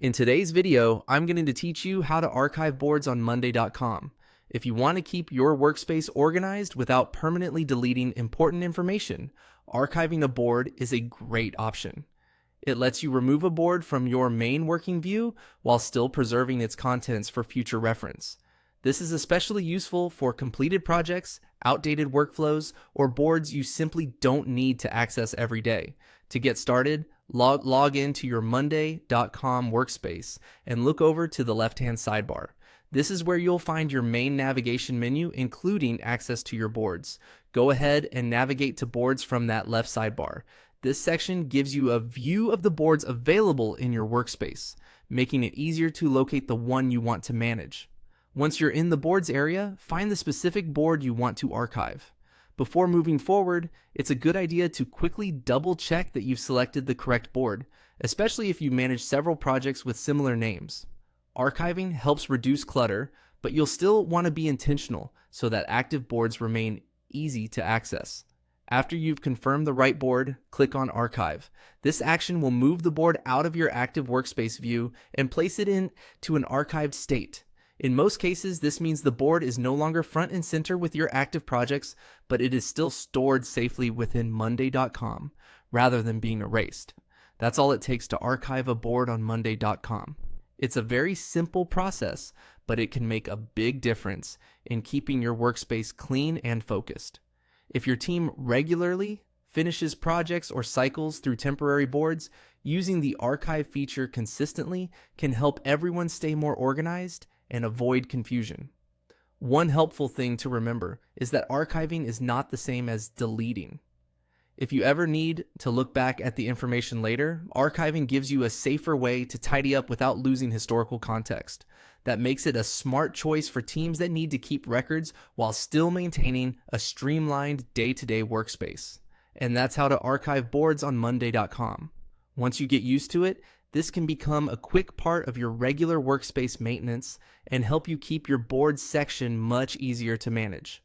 In today's video, I'm going to teach you how to archive boards on monday.com. If you want to keep your workspace organized without permanently deleting important information, archiving a board is a great option. It lets you remove a board from your main working view while still preserving its contents for future reference. This is especially useful for completed projects, outdated workflows, or boards you simply don't need to access every day. To get started, log into your monday.com workspace and look over to the left-hand sidebar. This is where you'll find your main navigation menu, including access to your boards. Go ahead and navigate to boards from that left sidebar. This section gives you a view of the boards available in your workspace, making it easier to locate the one you want to manage. Once you're in the boards area, find the specific board you want to archive. Before moving forward, it's a good idea to quickly double check that you've selected the correct board, especially if you manage several projects with similar names. Archiving helps reduce clutter, but you'll still want to be intentional so that active boards remain easy to access. After you've confirmed the right board, click on Archive. This action will move the board out of your active workspace view and place it into an archived state. In most cases, this means the board is no longer front and center with your active projects, but it is still stored safely within monday.com rather than being erased. That's all it takes to archive a board on monday.com. It's a very simple process, but it can make a big difference in keeping your workspace clean and focused. If your team regularly finishes projects or cycles through temporary boards, using the archive feature consistently can help everyone stay more organized and avoid confusion. One helpful thing to remember is that archiving is not the same as deleting. If you ever need to look back at the information later, archiving gives you a safer way to tidy up without losing historical context. That makes it a smart choice for teams that need to keep records while still maintaining a streamlined day-to-day workspace. And that's how to archive boards on monday.com. Once you get used to it, this can become a quick part of your regular workspace maintenance and help you keep your board section much easier to manage.